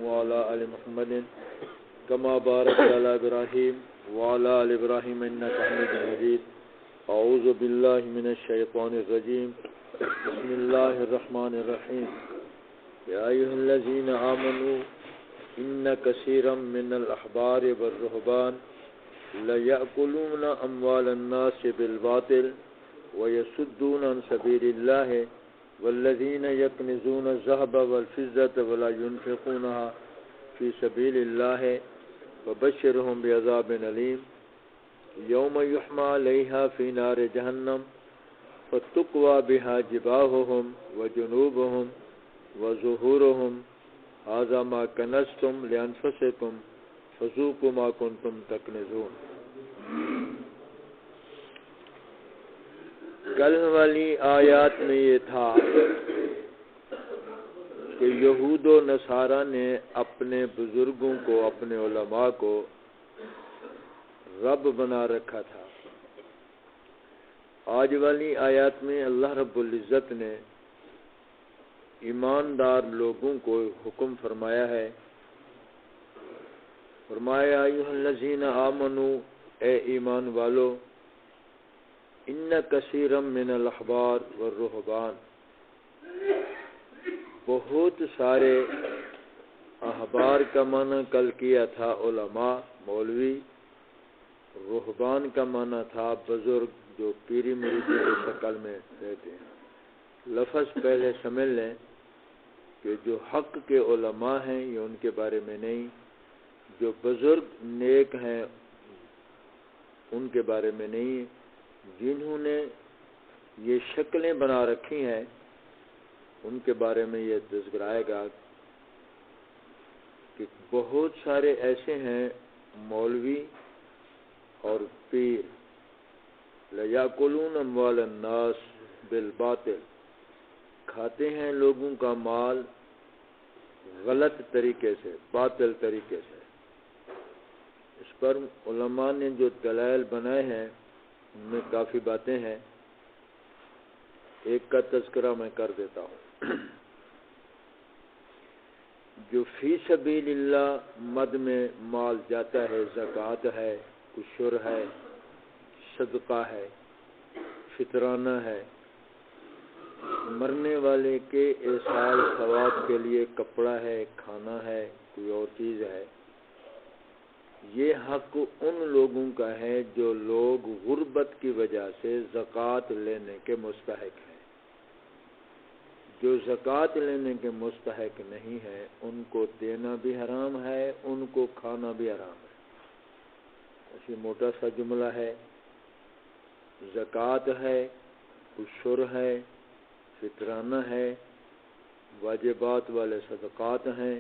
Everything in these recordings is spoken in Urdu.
وعلى آل محمد كما باركت على إبراهيم وعلى آل إبراهيم إنك حميد مجيد. أعوذ بالله من الشيطان الرجيم. بسم الله الرحمن الرحيم. يا أيها الذين آمنوا إن كثيرا من الأحبار والرهبان ليأكلون أموال الناس بالباطل ويصدون عن سبيل الله والذين يكنزون الذهب والفضة ولا ينفقونها في سبيل الله وبشرهم بعذاب أليم يوم يحمى عليها في نار جهنم فتقوى بها جباههم وجنوبهم وظهورهم هذا ما كنزتم لأنفسكم فذوقوا ما كنتم تكنزون. کل والی آیات میں یہ تھا کہ یہود و نصارہ نے اپنے بزرگوں کو، اپنے علماء کو رب بنا رکھا تھا. آج والی آیات میں اللہ رب العزت نے ایماندار لوگوں کو حکم فرمایا ہے. فرمایا ایھا الذین آمنو، اے ایمان والو، ان کثیرا من الاحبار والرہبان، بہت سارے، احبار کا معنی کل کیا تھا علماء، مولوی، رہبان کا معنی تھا بزرگ جو پیری مریدی کی شکل میں رہتے ہیں. لفظ پہلے سمجھ لیں کہ جو حق کے علماء ہیں یہ ان کے بارے میں نہیں، جو بزرگ نیک ہیں ان کے بارے میں نہیں، جنہوں نے یہ شکلیں بنا رکھی ہیں ان کے بارے میں یہ تذکرائے گا کہ بہت سارے ایسے ہیں مولوی اور پیر لیاکلون اموال الناس بالباطل، کھاتے ہیں لوگوں کا مال غلط طریقے سے، باطل طریقے سے. اس پر علماء نے جو دلائل بنائے ہیں ان میں کافی باتیں ہیں. ایک کا تذکرہ میں کر دیتا ہوں. جو فی سبیل اللہ مد میں مال جاتا ہے، زکوٰۃ ہے، عشر ہے، صدقہ ہے، فطرانہ ہے، مرنے والے کے ایصال ثواب کے لیے کپڑا ہے، کھانا ہے، کوئی اور چیز ہے، یہ حق ان لوگوں کا ہے جو لوگ غربت کی وجہ سے زکوٰۃ لینے کے مستحق ہیں. جو زکوٰۃ لینے کے مستحق نہیں ہے ان کو دینا بھی حرام ہے، ان کو کھانا بھی حرام ہے. ایسی موٹا سا جملہ ہے. زکوٰۃ ہے، عشر ہے، فطرانہ ہے، واجبات والے صدقات ہیں،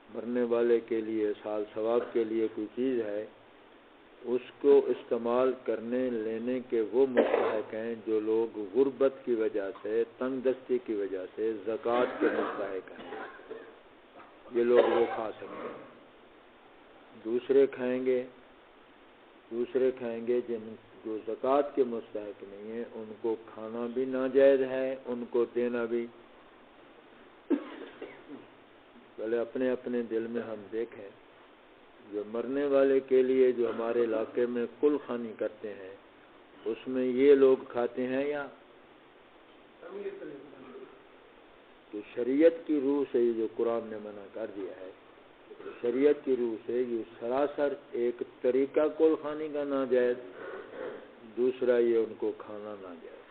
مرنے والے کے لیے سال ثواب کے لیے کوئی چیز ہے، اس کو استعمال کرنے لینے کے وہ مستحق ہیں جو لوگ غربت کی وجہ سے، تنگ دستی کی وجہ سے زکوٰۃ کے مستحق ہیں. یہ لوگ وہ کھا سکتے ہیں. دوسرے کھائیں گے جو زکوٰۃ کے مستحق نہیں ہیں، ان کو کھانا بھی ناجائز ہے، ان کو دینا بھی. پہلے اپنے اپنے دل میں ہم دیکھیں، جو مرنے والے کے لیے جو ہمارے علاقے میں کل خوانی کرتے ہیں اس میں یہ لوگ کھاتے ہیں یا تو شریعت کی روح سے یہ جو قرآن نے منع کر دیا ہے، شریعت کی روح سے یہ سراسر ایک طریقہ کل خوانی کا ناجائز، دوسرا یہ ان کو کھانا ناجائز.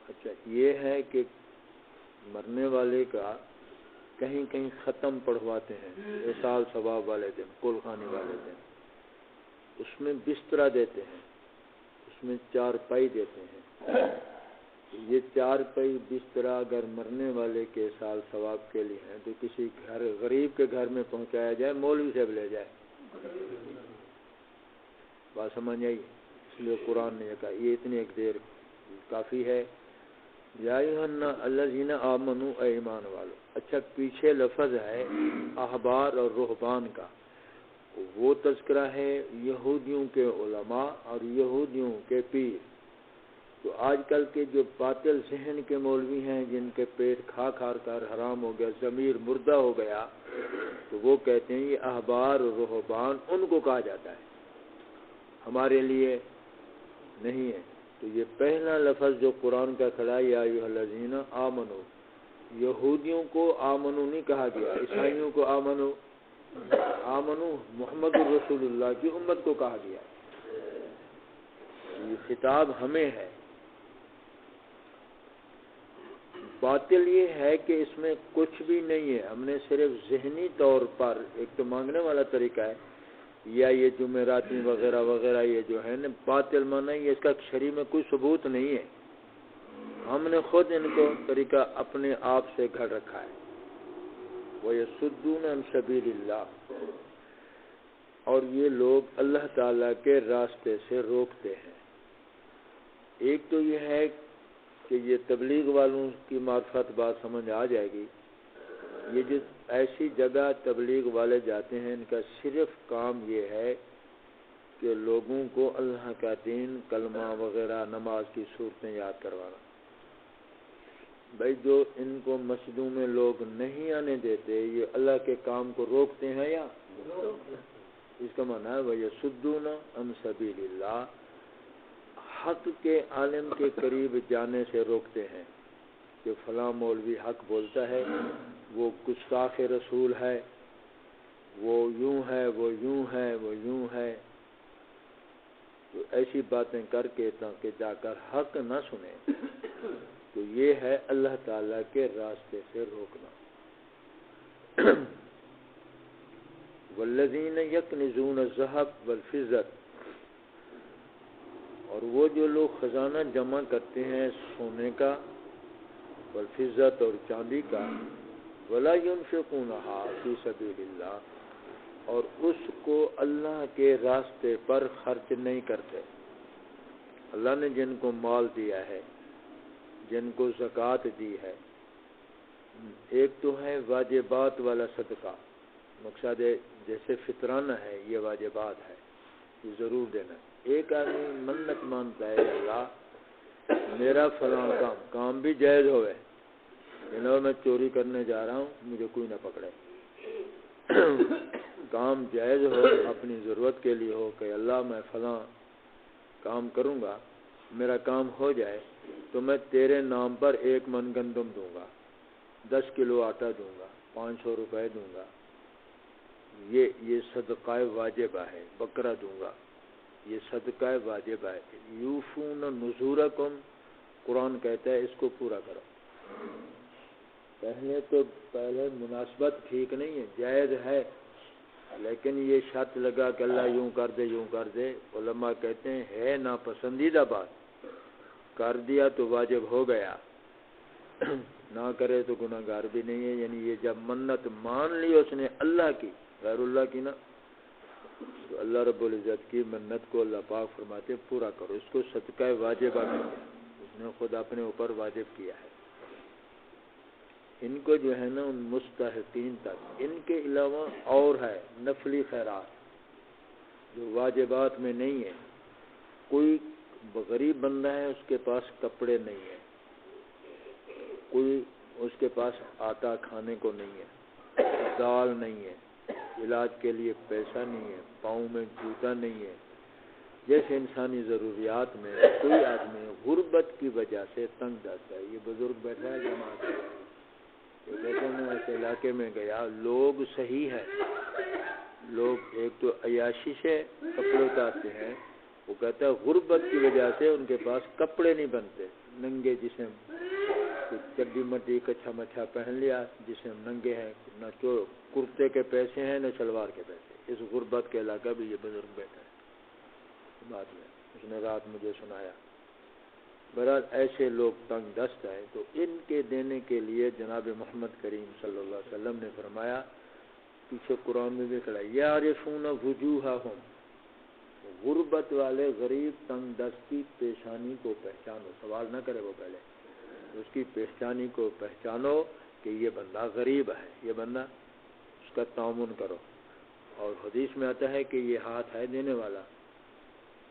اچھا، یہ ہے کہ مرنے والے کا کہیں کہیں ختم پڑھواتے ہیں، ایصال ثواب والے دن، کل خوانی والے دن، اس میں بسترا دیتے ہیں، اس میں چارپائی دیتے ہیں. یہ چارپائی بسترا اگر مرنے والے کے ایصال ثواب کے لیے ہیں تو کسی گھر غریب کے گھر میں پہنچایا جائے، مولوی صاحب لے جائے. بات سمجھ آئی؟ اس لیے قرآن نے کہا یہ اتنی ایک دیر کافی ہے. یا ایھا الذین آمنوا، اے ایمان والو. اچھا، پیچھے لفظ ہے احبار اور رہبان کا، وہ تذکرہ ہے یہودیوں کے علماء اور یہودیوں کے پیر. تو آج کل کے جو باطل ذہن کے مولوی ہیں جن کے پیٹ کھا کھا کر حرام ہو گیا، ضمیر مردہ ہو گیا، تو وہ کہتے ہیں یہ احبار و رہبان ان کو کہا جاتا ہے، ہمارے لیے نہیں ہے۔ تو یہ پہلا لفظ جو قرآن کا کھڑا ہے یا ایھا الذین آمنو، یہودیوں کو آمنو نہیں کہا گیا، عیسائیوں کو آمنو محمد الرسول اللہ کی امت کو کہا گیا۔ یہ خطاب ہمیں ہے۔ باطل یہ ہے کہ اس میں کچھ بھی نہیں ہے، ہم نے صرف ذہنی طور پر ایک تو مانگنے والا طریقہ ہے، یا یہ جمعراتی وغیرہ وغیرہ یہ جو ہے نا باطل مانا، یہ اس کا شرع میں کوئی ثبوت نہیں ہے، ہم نے خود ان کو طریقہ اپنے آپ سے گھڑ رکھا ہے۔ وَيَصُدُّونَ عَن سَبِيلِ اللَّهِ، اور یہ لوگ اللہ تعالیٰ کے راستے سے روکتے ہیں۔ ایک تو یہ ہے کہ یہ تبلیغ والوں کی معرفت بات سمجھ آ جائے گی، یہ جو ایسی جگہ تبلیغ والے جاتے ہیں ان کا صرف کام یہ ہے کہ لوگوں کو اللہ کا دین، کلمہ وغیرہ، نماز کی صورتیں یاد کروانا۔ بھائی جو ان کو مسجدوں میں لوگ نہیں آنے دیتے، یہ اللہ کے کام کو روکتے ہیں یا اس کا معنی ہے وَيَصُدُّونَ عَن سَبِيلِ اللَّهِ، حق کے عالم کے قریب جانے سے روکتے ہیں کہ فلاں مولوی حق بولتا ہے، وہ گستاخ رسول ہے، وہ یوں ہے، وہ یوں ہے، وہ یوں ہے، تو ایسی باتیں کر کے تاکہ جا کر حق نہ سنیں، تو یہ ہے اللہ تعالیٰ کے راستے سے روکنا۔ والذین یکنزون الذھب والفضة، اور وہ جو لوگ خزانہ جمع کرتے ہیں سونے کا، والفضة اور چاندی کا، ولا ينفقونها فی سبیل اللہ، اور اس کو اللہ کے راستے پر خرچ نہیں کرتے۔ اللہ نے جن کو مال دیا ہے، جن کو زکوٰۃ دی ہے، ایک تو ہے واجبات والا صدقہ، مقصد ہے جیسے فطرانہ ہے، یہ واجبات ہے، یہ ضرور دینا۔ ایک آدمی منت مانتا ہے اللہ میرا فلاں کام بھی جائز ہوئے، جنہوں میں چوری کرنے جا رہا ہوں مجھے کوئی نہ پکڑے، کام جائز ہو، اپنی ضرورت کے لیے ہو کہ اللہ میں فلاں کام کروں گا، میرا کام ہو جائے تو میں تیرے نام پر 1 من گندم دوں گا، 10 کلو آٹا دوں گا، 500 روپے دوں گا، یہ صدقہ واجبہ ہے، بکرا دوں گا، یہ صدقہ واجبہ ہے۔ یوفون نذورکم، قرآن کہتا ہے اس کو پورا کرو۔ پہلے مناسبت ٹھیک نہیں ہے، جائز ہے، لیکن یہ شرط لگا کہ اللہ یوں کر دے یوں کر دے، علماء کہتے ہیں ہے ناپسندیدہ بات، کر دیا تو واجب ہو گیا، نہ کرے تو گناہ گار بھی نہیں ہے۔ یعنی یہ جب منت مان لی اس نے اللہ کی، غیر اللہ کی نہ، تو اللہ رب العزت کی منت کو اللہ پاک فرماتے پورا کرو، اس کو صدقہ واجبہ کہتے ہیں، اس نے خود اپنے اوپر واجب کیا ہے۔ ان کو جو ہے نا ان مستحقین تک، ان کے علاوہ اور ہے نفلی خیرات جو واجبات میں نہیں ہے۔ کوئی غریب بندہ ہے اس کے پاس کپڑے نہیں ہے، کوئی اس کے پاس آٹا کھانے کو نہیں ہے، دال نہیں ہے، علاج کے لیے پیسہ نہیں ہے، پاؤں میں جوتا نہیں ہے، جیسے انسانی ضروریات میں کوئی آدمی غربت کی وجہ سے تنگ دست ہے۔ یہ بزرگ بیٹھا ہے جماعت میں، کہتے ہیں میں ایسے علاقے میں گیا، لوگ صحیح ہے، لوگ ایک تو عیاشی سے کپڑے اتارتے ہیں، وہ کہتا ہے غربت کی وجہ سے ان کے پاس کپڑے نہیں بنتے، ننگے جسم، چڈی مٹی کچھا مچھا پہن لیا جسم ننگے ہیں، نہ کرتے کے پیسے ہیں نہ شلوار کے پیسے۔ اس غربت کے علاقہ بھی یہ بزرگ بیٹھا ہے، بعد میں اس نے رات مجھے سنایا۔ برحال ایسے لوگ تنگ دست ہیں، تو ان کے دینے کے لیے جناب محمد کریم صلی اللہ علیہ وسلم نے فرمایا، پیچھے قرآن میں بھی کھڑا ہے، یعرفون وجوہہم، غربت والے غریب تنگ دست کی پیشانی کو پہچانو، سوال نہ کرے وہ پہلے، اس کی پیشانی کو پہچانو کہ یہ بندہ غریب ہے، یہ بندہ، اس کا تعاون کرو۔ اور حدیث میں آتا ہے کہ یہ ہاتھ ہے دینے والا،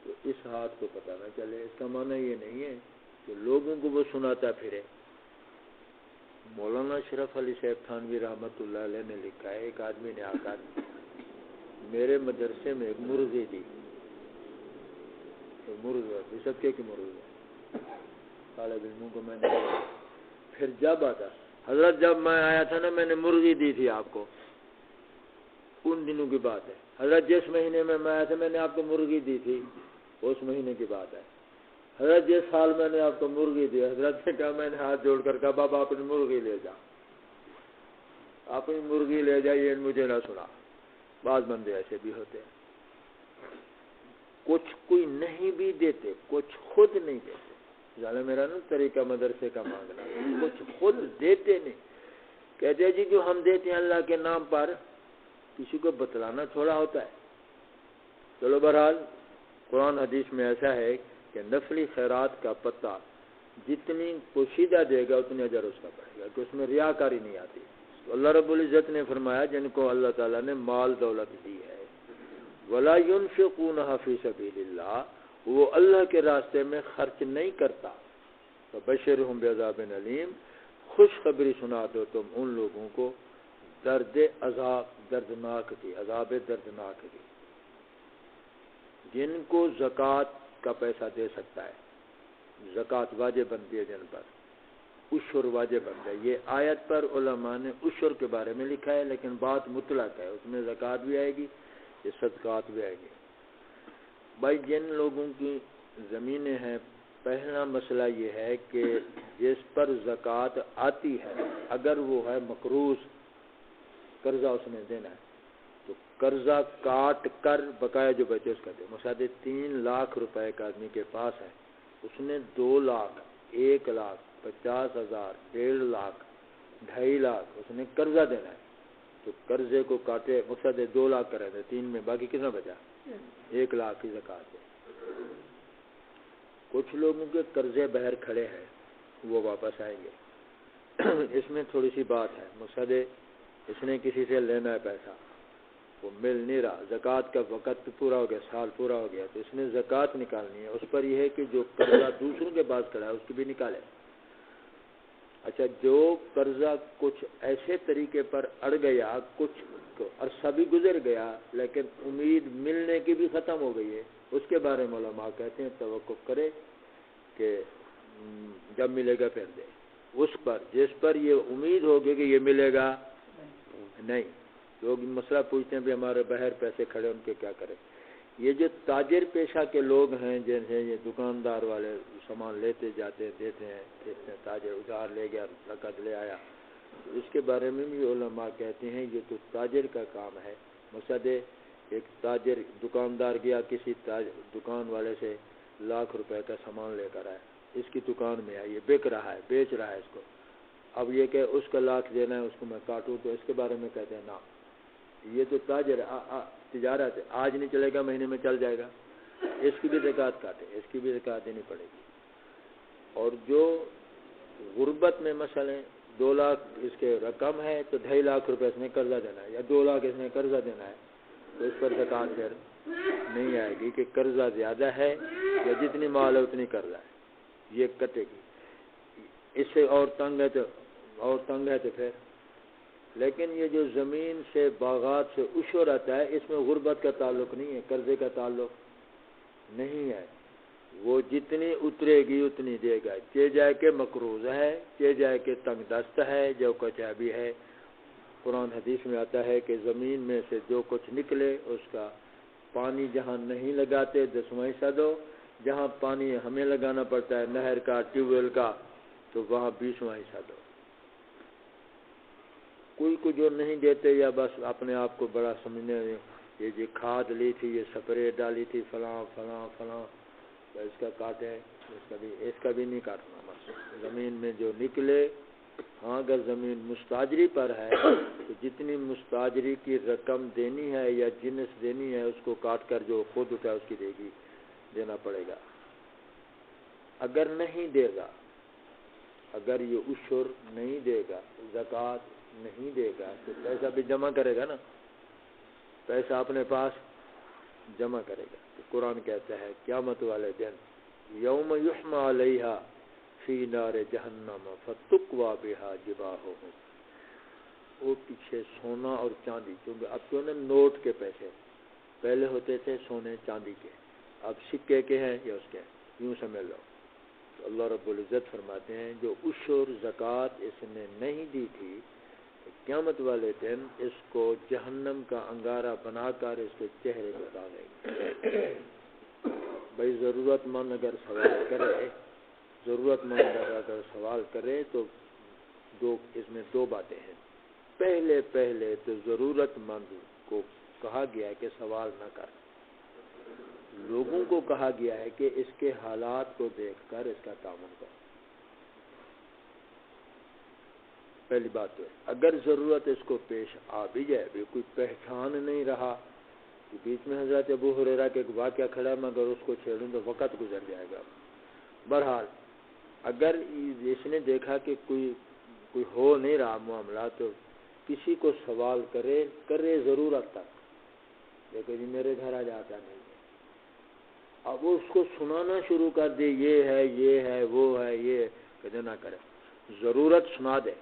تو اس ہاتھ کو پتہ نہ چلے۔ اس کا معنی یہ نہیں ہے کہ لوگوں کو وہ سناتا پھرے۔ مولانا اشرف علی صاحب تھانوی رحمۃ اللہ علیہ نے لکھا ہے، ایک آدمی نے آ کر میرے مدرسے میں ایک مرغی دی، مرغا بسکے کی مرغی طالب علموں کو میں نے پھر جب آتا حضرت جب میں آیا تھا نا میں نے مرغی دی تھی آپ کو، ان دنوں کی بات ہے حضرت، جس مہینے میں آیا تھا میں نے آپ کو مرغی دی تھی اس مہینے کی بات ہے حضرت، جس سال میں نے آپ کو مرغی دی حضرت نے کہا، میں نے ہاتھ جوڑ کر کہا بابا اپنی مرغی لے جا، اپنی مرغی لے جائیے، مجھے نہ سنا۔ بعض بندے ایسے بھی ہوتے ہیں، کچھ کوئی نہیں بھی دیتے، کچھ خود نہیں دیتے، ظاہر میرا نا طریقہ مدرسے کا مانگنا، کچھ خود دیتے نہیں، کہتے ہیں جی جو ہم دیتے ہیں اللہ کے نام پر، کسی کو بتلانا تھوڑا ہوتا ہے۔ چلو بہرحال قرآن حدیث میں ایسا ہے کہ نفلی خیرات کا پتہ جتنی پوشیدہ دے گا اتنی اجر اس کا پڑے گا، کہ اس میں ریاکاری نہیں آتی۔ تو اللہ رب العزت نے فرمایا جن کو اللہ تعالیٰ نے مال دولت دی ہے، وَلَا يُنْفِقُونَهَا فِي سَبِيلِ اللَّهِ، وہ اللہ کے راستے میں خرچ نہیں کرتا، فَبَشِّرْهُمْ بِعَذَابٍ أَلِيمٍ، خوشخبری سنا دو تم ان لوگوں کو درد عذاب دردناک کی، عذاب دردناک کی، جن کو زکوٰۃ کا پیسہ دے سکتا ہے، زکوٰۃ واجب بنتی ہے جن پر، عشر واجب بنتا ہے۔ یہ آیت پر علماء نے عشر کے بارے میں لکھا ہے، لیکن بات مطلق ہے، اس میں زکوٰۃ بھی آئے گی، یہ صدقات بھی آئے گی۔ بھائی جن لوگوں کی زمینیں ہیں، پہلا مسئلہ یہ ہے کہ جس پر زکوٰۃ آتی ہے اگر وہ ہے مقروض، قرضہ اس نے دینا ہے، تو قرضہ کاٹ کر بقایا جو بچے اس کا دے۔ مثلا 3 لاکھ روپے ایک آدمی کے پاس ہے، اس نے 2 لاکھ 1 لاکھ 50,000 1.5 لاکھ 2.5 لاکھ اس نے قرضہ دینا ہے، تو قرضے کو کاٹے، مقصد 2 لاکھ کرے تھے 3 میں، باقی کتنا بچا؟ 1 لاکھ کی زکوٰۃ ہے۔ کچھ لوگوں کے قرضے بہر کھڑے ہیں، وہ واپس آئیں گے۔ اس میں تھوڑی سی بات ہے، مقصد اس نے کسی سے لینا ہے پیسہ، وہ مل نہیں رہا، زکوٰۃ کا وقت پورا ہو گیا، سال پورا ہو گیا، تو اس نے زکوٰۃ نکالنی ہے، اس پر یہ ہے کہ جو قرضہ دوسروں کے پاس کھڑا ہے اس کی بھی نکالے۔ اچھا، جو قرضہ کچھ ایسے طریقے پر اڑ گیا، کچھ عرصہ بھی گزر گیا لیکن امید ملنے کی بھی ختم ہو گئی ہے، اس کے بارے میں علماء کہتے ہیں توقف کرے کہ جب ملے گا پھر دے، اس پر جس پر یہ امید ہوگی کہ یہ ملے گا نہیں۔ لوگ مسئلہ پوچھتے ہیں بھی ہمارے بہر پیسے کھڑے، ان کے کیا کریں؟ یہ جو تاجر پیشہ کے لوگ ہیں، جنہیں یہ دکاندار والے سامان لیتے جاتے ہیں، دیتے ہیں، تاجر ادھار لے گیا، نقد لے آیا، اس کے بارے میں بھی علماء کہتے ہیں یہ تو تاجر کا کام ہے۔ مثلا ایک تاجر دکاندار گیا کسی دکان والے سے 1 لاکھ روپے کا سامان لے کر آیا، اس کی دکان میں ہے، یہ بک رہا ہے، بیچ رہا ہے اس کو، اب یہ کہ اس کا 1 لاکھ دینا ہے، اس کو میں کاٹوں، تو اس کے بارے میں کہتے ہیں نا، یہ تو تاجر تجارت ہے، آج نہیں چلے گا مہینے میں چل جائے گا، اس کی بھی زکوٰۃ کاٹے، اس کی بھی زکوٰۃ دینی پڑے گی۔ اور جو غربت میں مثلا 2 لاکھ اس کے رقم ہے تو 2.5 لاکھ روپے اس نے قرضہ دینا ہے، یا 2 لاکھ اس نے قرضہ دینا ہے، تو اس پر زکوٰۃ پھر نہیں آئے گی کہ قرضہ زیادہ ہے یا جتنی مال ہے اتنی قرضہ ہے، یہ کٹے گی۔ اس سے اور تنگ ہے تو پھر، لیکن یہ جو زمین سے باغات سے عشر آتا ہے اس میں غربت کا تعلق نہیں ہے، قرضے کا تعلق نہیں ہے، وہ جتنی اترے گی اتنی دے گا، چے جائے کہ مقروض ہے، چے جائے کہ تنگ دست ہے، جو کچھ بھی ہے۔ قرآن حدیث میں آتا ہے کہ زمین میں سے جو کچھ نکلے اس کا پانی جہاں نہیں لگاتے 10واں حصہ دو، جہاں پانی ہمیں لگانا پڑتا ہے نہر کا، ٹیوب ویل کا، تو وہاں 20واں حصہ دو۔ کوئی کو جو نہیں دیتے یا بس اپنے آپ کو بڑا سمجھنے، یہ جو کھاد لی تھی، یہ سپرے ڈالی تھی، فلاں فلاں فلاں، اس کا کاٹے، اس کا بھی نہیں کاٹنا، بس زمین میں جو نکلے۔ ہاں اگر زمین مستاجری پر ہے تو جتنی مستاجری کی رقم دینی ہے یا جنس دینی ہے اس کو کاٹ کر جو خود اٹھا اس کی دینا پڑے گا۔ اگر نہیں دے گا، اگر یہ عشر نہیں دے گا، زکوٰۃ نہیں دے گا، تو پیسہ بھی جمع کرے گا نا، پیسہ اپنے پاس جمع کرے گا۔ تو قرآن کہتا ہے قیامت والے دن یوم یحمى علیہا فی نار جہنم فتقوی بہا جباہہم. وہ پیچھے سونا اور چاندی، کیونکہ اب تو نا نوٹ کے پیسے، پہلے ہوتے تھے سونے چاندی کے، اب سکے کے ہیں یا اس کے، یوں سمجھ لو. تو اللہ رب العزت فرماتے ہیں جو عشر زکوٰۃ اس نے نہیں دی تھی، قیامت والے دن اس کو جہنم کا انگارہ بنا کر اس کے چہرے پہ ڈالیں گے. بھائی ضرورت مند اگر سوال کرے، ضرورت مند اگر سوال کرے تو اس میں دو باتیں ہیں. پہلے تو ضرورت مند کو کہا گیا ہے کہ سوال نہ کر، لوگوں کو کہا گیا ہے کہ اس کے حالات کو دیکھ کر اس کا تعاون کر. پہلی بات تو ہے اگر ضرورت اس کو پیش آ بھی جائے، بھی کوئی پہچان نہیں رہا، بیچ میں حضرت ابو ہریرہ کے ایک واقعہ کھڑا ہے، مگر اس کو چھیڑوں تو وقت گزر جائے گا. بہرحال اگر اس نے دیکھا کہ کوئی ہو نہیں رہا معاملہ، تو کسی کو سوال کرے ضرورت تک. دیکھو جی میرے گھر آ جاتا نہیں ہے، اب وہ اس کو سنانا شروع کر دے، یہ ہے وہ ہے، یہ کہتے نہ کرے، ضرورت سنا دے.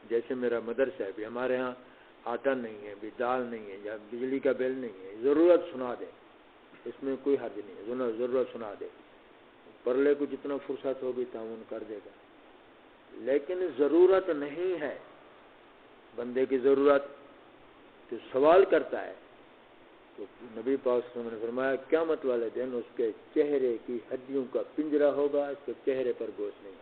جیسے میرا مدرسہ ہے، بھی ہمارے ہاں آٹا نہیں ہے، بھی دال نہیں ہے، یا بجلی کا بل نہیں ہے، ضرورت سنا دے، اس میں کوئی حرج نہیں ہے، ضرورت سنا دے. پرلے کو جتنا فرصت ہوگی تعاون کر دے گا. لیکن ضرورت نہیں ہے بندے کی، ضرورت تو سوال کرتا ہے، تو نبی پاک صلی اللہ علیہ وسلم نے فرمایا قیامت والے دن اس کے چہرے کی ہڈیوں کا پنجرہ ہوگا، اس کے چہرے پر گوشت نہیں.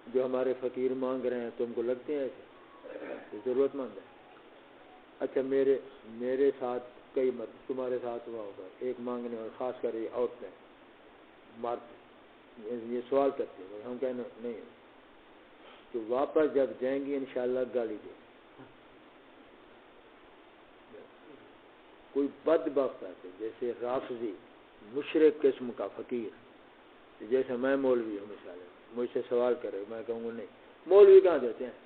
جو ہمارے فقیر مانگ رہے ہیں تم کو لگتے ہیں ایسے ضرورت مند ہے؟ اچھا میرے ساتھ کئی تمہارے ساتھ ہوا ہوگا، ایک مانگنے اور خاص کر یہ عورتیں مارتے، یہ سوال کرتے ہیں، ہم کہنا نہیں، تو واپس جب جائیں گی انشاءاللہ گالی دے. کوئی بدبخت ہے جیسے رافضی مشرک قسم کا فقیر، جیسے میں مولوی ہوں مثال ہے، مجھ سے سوال کرے، میں کہوں گا نہیں. مولوی کہاں دیتے ہیں؟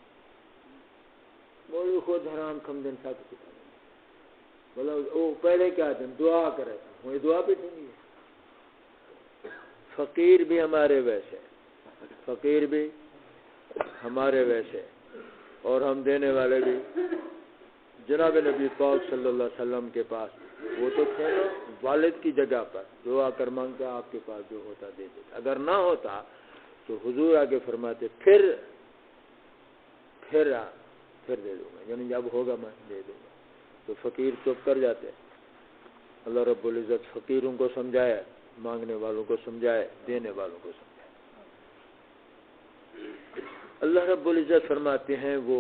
مولوی خود حرام کھمدن سب کچھ کریں. بولا وہ پہلے کیا دیں دعا کرے، وہی دعا بھی دیں گی. فقیر بھی ہمارے ویسے، فقیر بھی ہمارے ویسے، اور ہم دینے والے بھی. جناب نبی پاک صلی اللہ علیہ وسلم کے پاس وہ تو تھے نا والد کی جگہ پر، دعا کر مانگتا آپ کے پاس جو ہوتا دے دیتا، اگر نہ ہوتا تو حضور آگے فرماتے پھر دے دوں گا، یعنی جب ہوگا میں دے دوں گا. تو فقیر چپ کر جاتے. اللہ رب العزت فقیروں کو سمجھائے، مانگنے والوں کو سمجھائے، دینے والوں کو سمجھائے. اللہ رب العزت فرماتے ہیں وہ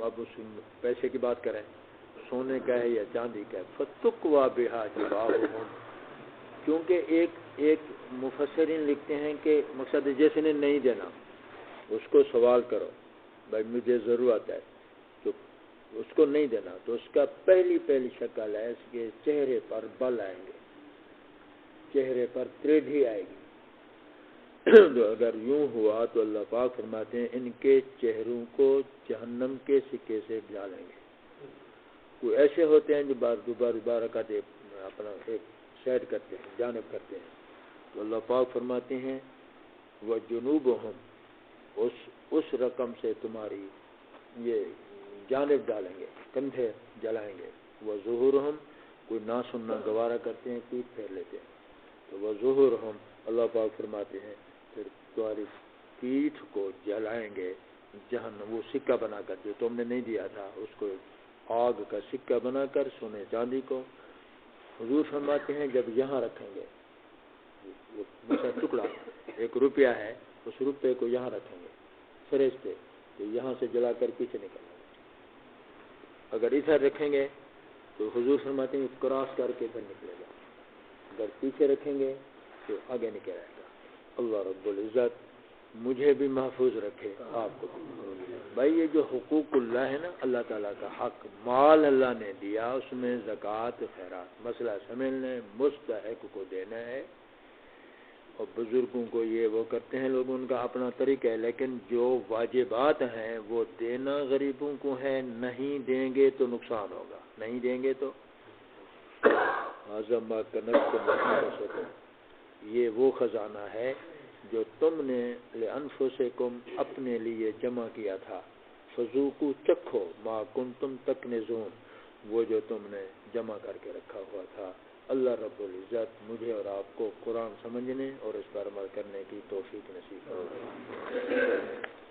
اب اس پیسے کی بات کریں، سونے کا ہے یا چاندی کا ہے، فتقوی بہا جباہہم. کیونکہ ایک مفسرین لکھتے ہیں کہ مقصد جیسے نے نہیں دینا اس کو سوال کرو، بھائی مجھے ضرورت ہے، تو اس کو نہیں دینا، تو اس کا پہلی شکل ہے اس کے چہرے پر بل آئیں گے، چہرے پر تریڈھی آئے گی. تو اگر یوں ہوا تو اللہ پاک فرماتے ہیں ان کے چہروں کو جہنم کے سکے سے ڈالیں گے. کوئی ایسے ہوتے ہیں جو بار کرتے اپنا ایک سیٹ کرتے ہیں، جانب کرتے ہیں، تو اللہ پاک فرماتے ہیں وَجُنُوبُهُمْ اس رقم سے تمہاری یہ جانب ڈالیں گے، کندھے جلائیں گے. وَظُهُورُهُمْ کوئی نہ سننا گوارا کرتے ہیں، پیٹ پھیر لیتے ہیں، تو وَظُهُورُهُمْ اللہ پاک فرماتے ہیں پھر تمہاری پیٹھ کو جلائیں گے جہنم، وہ سکہ بنا کر جو تم نے نہیں دیا تھا اس کو آگ کا سکہ بنا کر سونے چاندی کو. حضور فرماتے ہیں جب یہاں رکھیں گے، مثلا ٹکڑا 1 روپیہ ہے، اس روپے کو یہاں رکھیں گے فرشتے، تو یہاں سے جلا کر پیچھے نکلیں گے. اگر ادھر رکھیں گے تو حضور فرماتے ہیں کراس کر کے ادھر نکلے گا، اگر پیچھے رکھیں گے تو آگے نکل آئے گا. اللہ رب العزت مجھے بھی محفوظ رکھے، آپ کو بھی. بھائی یہ جو حقوق اللہ ہے نا، اللہ تعالیٰ کا حق، مال اللہ نے دیا، اس میں زکوٰۃ خیرات مسئلہ سمجھنے، مستحق کو دینا ہے. اور بزرگوں کو یہ وہ کرتے ہیں لوگ، ان کا اپنا طریقہ ہے، لیکن جو واجبات ہیں وہ دینا غریبوں کو ہے. نہیں دیں گے تو نقصان ہوگا، نہیں دیں گے تو یہ وہ خزانہ ہے جو تم نے لانفسکم اپنے لیے جمع کیا تھا، فذوقوا چکھو ما کنتم تکنزون وہ جو تم نے جمع کر کے رکھا ہوا تھا۔ اللہ رب العزت مجھے اور آپ کو قرآن سمجھنے اور اس پر عمل کرنے کی توفیق نصیب فرمائے۔